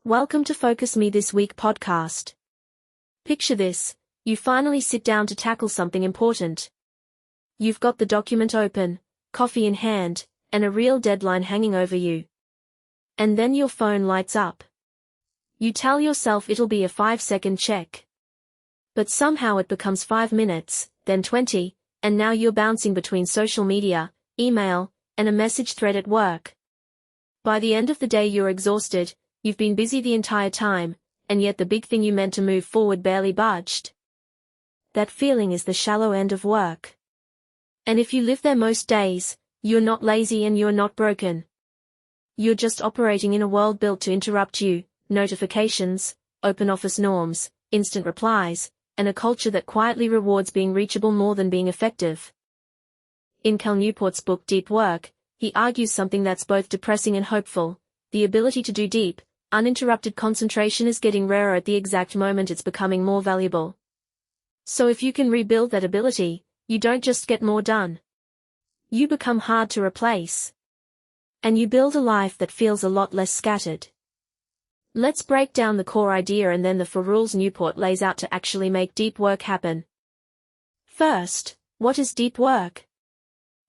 Welcome to Focus Me This Week podcast. Picture this, you finally sit down to tackle something important. You've got the document open, coffee in hand, and a real deadline hanging over you. And then your phone lights up. You tell yourself it'll be a 5-second check. But somehow it becomes 5 minutes, then 20, and now you're bouncing between social media, email, and a message thread at work. By the end of the day you're exhausted. You've been busy the entire time, and yet the big thing you meant to move forward barely budged. That feeling is the shallow end of work. And if you live there most days, you're not lazy and you're not broken. You're just operating in a world built to interrupt you, notifications, open office norms, instant replies, and a culture that quietly rewards being reachable more than being effective. In Cal Newport's book Deep Work, he argues something that's both depressing and hopeful: the ability to do deep, uninterrupted concentration is getting rarer at the exact moment it's becoming more valuable. So if you can rebuild that ability, you don't just get more done. You become hard to replace. And you build a life that feels a lot less scattered. Let's break down the core idea and then the 4 rules Newport lays out to actually make deep work happen. First, what is deep work?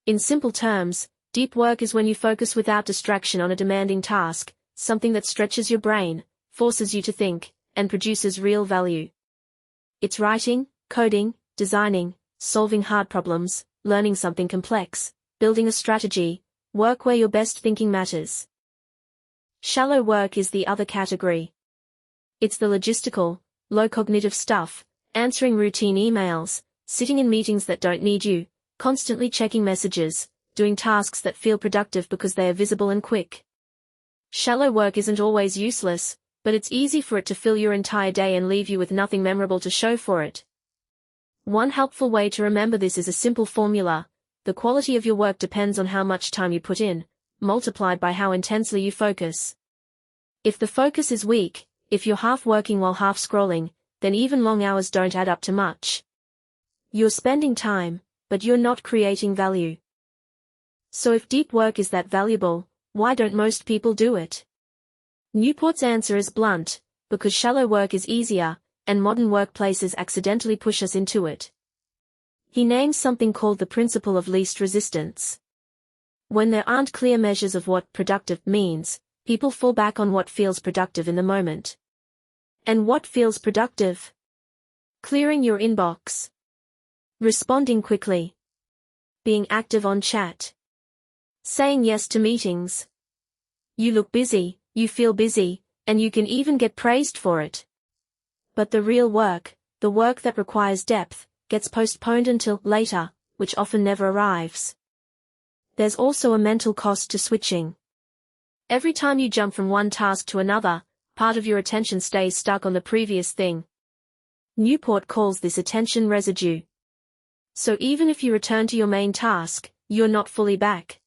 In simple terms, deep work is when you focus without distraction on a demanding task, something that stretches your brain, forces you to think, and produces real value. It's writing, coding, designing, solving hard problems, learning something complex, building a strategy, work where your best thinking matters. Shallow work is the other category. It's the logistical, low cognitive stuff, answering routine emails, sitting in meetings that don't need you, constantly checking messages, doing tasks that feel productive because they are visible and quick. Shallow work isn't always useless, but it's easy for it to fill your entire day and leave you with nothing memorable to show for it. One helpful way to remember this is a simple formula: the quality of your work depends on how much time you put in, multiplied by how intensely you focus. If the focus is weak, if you're half working while half scrolling, then even long hours don't add up to much. You're spending time, but you're not creating value. So if deep work is that valuable, why don't most people do it? Newport's answer is blunt: because shallow work is easier, and modern workplaces accidentally push us into it. He names something called the principle of least resistance. When there aren't clear measures of what productive means, people fall back on what feels productive in the moment. And what feels productive? Clearing your inbox. Responding quickly. Being active on chat. Saying yes to meetings. You look busy, you feel busy, and you can even get praised for it. But the real work, the work that requires depth, gets postponed until later, which often never arrives. There's also a mental cost to switching. Every time you jump from one task to another, part of your attention stays stuck on the previous thing. Newport calls this attention residue. So even if you return to your main task, you're not fully back.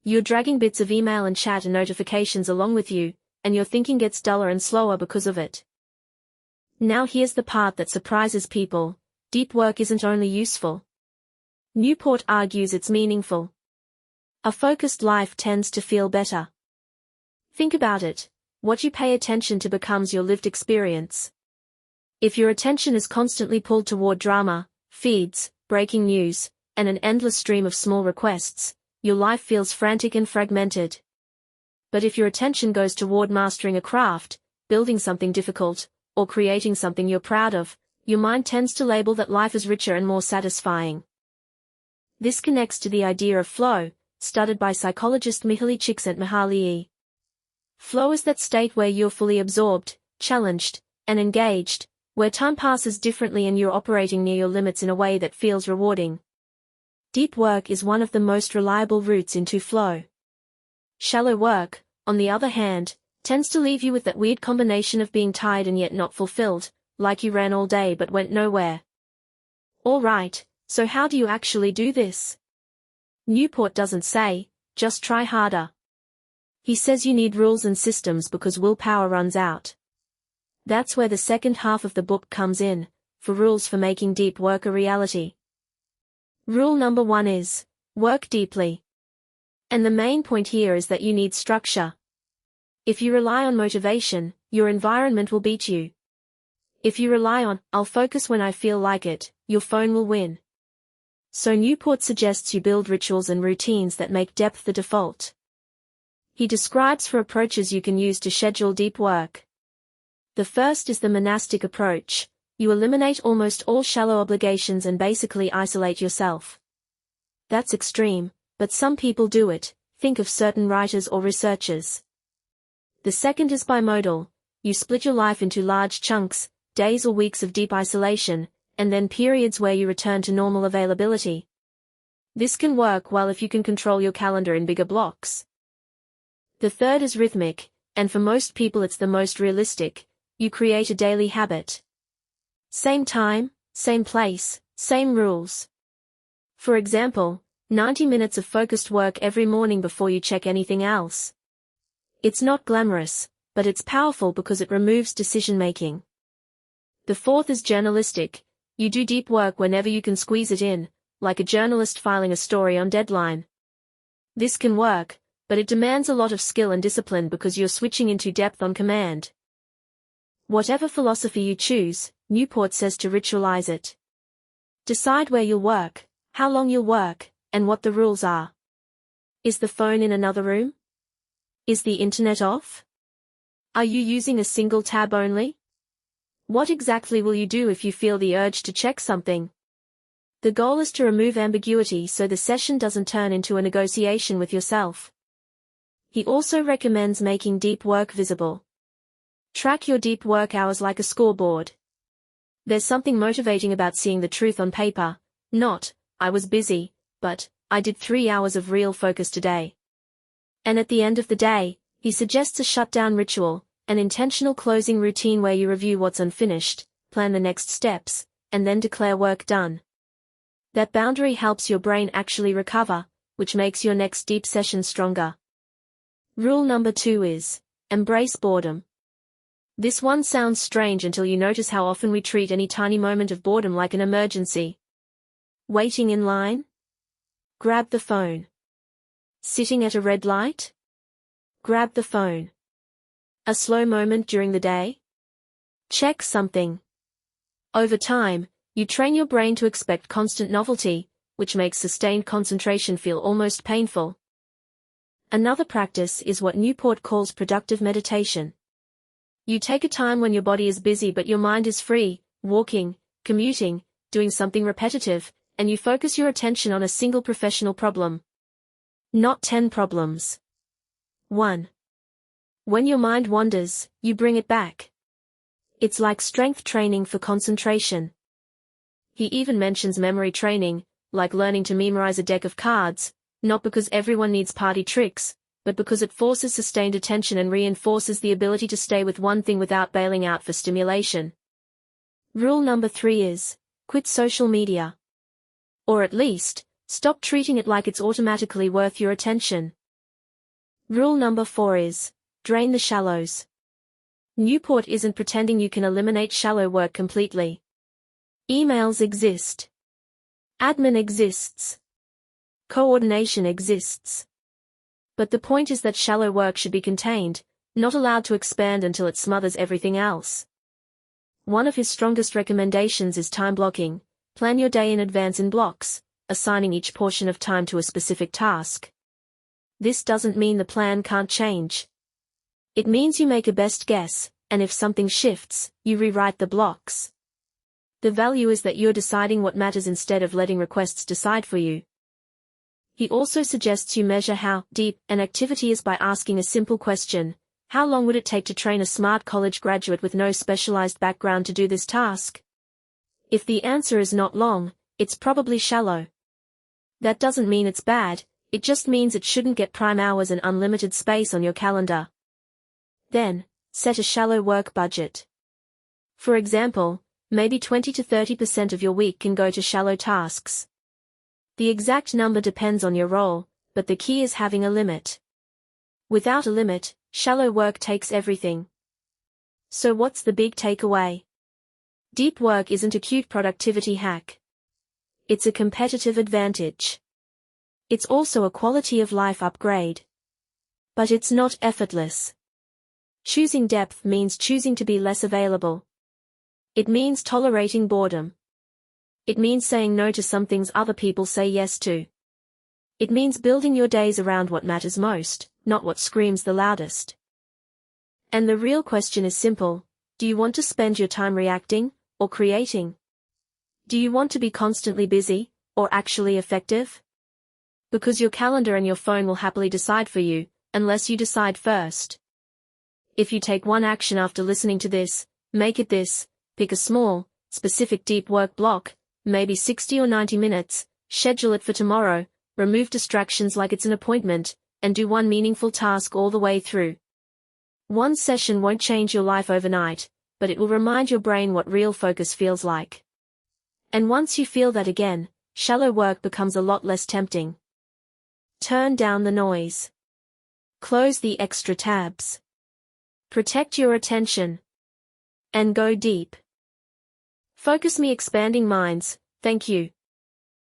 You're dragging bits of email and chat and notifications along with you, and your thinking gets duller and slower because of it. Now here's the part that surprises people: deep work isn't only useful. Newport argues it's meaningful. A focused life tends to feel better. Think about it: what you pay attention to becomes your lived experience. If your attention is constantly pulled toward drama, feeds, breaking news, and an endless stream of small requests, your life feels frantic and fragmented. But if your attention goes toward mastering a craft, building something difficult, or creating something you're proud of, your mind tends to label that life as richer and more satisfying. This connects to the idea of flow, studied by psychologist Mihaly Csikszentmihalyi. Flow is that state where you're fully absorbed, challenged, and engaged, where time passes differently and you're operating near your limits in a way that feels rewarding. Deep work is one of the most reliable routes into flow. Shallow work, on the other hand, tends to leave you with that weird combination of being tired and yet not fulfilled, like you ran all day but went nowhere. Alright, so how do you actually do this? Newport doesn't say, just try harder. He says you need rules and systems because willpower runs out. That's where the second half of the book comes in, for rules for making deep work a reality. Rule number 1 is, work deeply. And the main point here is that you need structure. If you rely on motivation, your environment will beat you. If you rely on, "I'll focus when I feel like it," your phone will win. So Newport suggests you build rituals and routines that make depth the default. He describes 4 approaches you can use to schedule deep work. The first is the monastic approach. You eliminate almost all shallow obligations and basically isolate yourself. That's extreme, but some people do it. Think of certain writers or researchers. The second is bimodal. You split your life into large chunks, days or weeks of deep isolation, and then periods where you return to normal availability. This can work well if you can control your calendar in bigger blocks. The third is rhythmic, and for most people it's the most realistic. You create a daily habit. Same time, same place, same rules. For example, 90 minutes of focused work every morning before you check anything else. It's not glamorous, but it's powerful because it removes decision-making. The fourth is journalistic. You do deep work whenever you can squeeze it in, like a journalist filing a story on deadline. This can work, but it demands a lot of skill and discipline because you're switching into depth on command. Whatever philosophy you choose, Newport says to ritualize it. Decide where you'll work, how long you'll work, and what the rules are. Is the phone in another room? Is the internet off? Are you using a single tab only? What exactly will you do if you feel the urge to check something? The goal is to remove ambiguity so the session doesn't turn into a negotiation with yourself. He also recommends making deep work visible. Track your deep work hours like a scoreboard. There's something motivating about seeing the truth on paper, not, "I was busy, but I did 3 hours of real focus today." And at the end of the day, he suggests a shutdown ritual, an intentional closing routine where you review what's unfinished, plan the next steps, and then declare work done. That boundary helps your brain actually recover, which makes your next deep session stronger. Rule number 2 is, embrace boredom. This one sounds strange until you notice how often we treat any tiny moment of boredom like an emergency. Waiting in line? Grab the phone. Sitting at a red light? Grab the phone. A slow moment during the day? Check something. Over time, you train your brain to expect constant novelty, which makes sustained concentration feel almost painful. Another practice is what Newport calls productive meditation. You take a time when your body is busy but your mind is free, walking, commuting, doing something repetitive, and you focus your attention on a single professional problem. Not 10 problems. 1. When your mind wanders, you bring it back. It's like strength training for concentration. He even mentions memory training, like learning to memorize a deck of cards, not because everyone needs party tricks, but because it forces sustained attention and reinforces the ability to stay with one thing without bailing out for stimulation. Rule number 3 is, quit social media. Or at least, stop treating it like it's automatically worth your attention. Rule number 4 is, drain the shallows. Newport isn't pretending you can eliminate shallow work completely. Emails exist. Admin exists. Coordination exists. But the point is that shallow work should be contained, not allowed to expand until it smothers everything else. One of his strongest recommendations is time blocking. Plan your day in advance in blocks, assigning each portion of time to a specific task. This doesn't mean the plan can't change. It means you make a best guess, and if something shifts, you rewrite the blocks. The value is that you're deciding what matters instead of letting requests decide for you. He also suggests you measure how deep an activity is by asking a simple question: how long would it take to train a smart college graduate with no specialized background to do this task? If the answer is not long, it's probably shallow. That doesn't mean it's bad, it just means it shouldn't get prime hours and unlimited space on your calendar. Then, set a shallow work budget. For example, maybe 20 to 30% of your week can go to shallow tasks. The exact number depends on your role, but the key is having a limit. Without a limit, shallow work takes everything. So what's the big takeaway? Deep work isn't a cute productivity hack. It's a competitive advantage. It's also a quality of life upgrade. But it's not effortless. Choosing depth means choosing to be less available. It means tolerating boredom. It means saying no to some things other people say yes to. It means building your days around what matters most, not what screams the loudest. And the real question is simple: do you want to spend your time reacting, or creating? Do you want to be constantly busy, or actually effective? Because your calendar and your phone will happily decide for you, unless you decide first. If you take one action after listening to this, make it this: pick a small, specific deep work block, maybe 60 or 90 minutes, schedule it for tomorrow, remove distractions like it's an appointment, and do one meaningful task all the way through. One session won't change your life overnight, but it will remind your brain what real focus feels like. And once you feel that again, shallow work becomes a lot less tempting. Turn down the noise. Close the extra tabs. Protect your attention. And go deep. Focus me expanding minds. Thank you.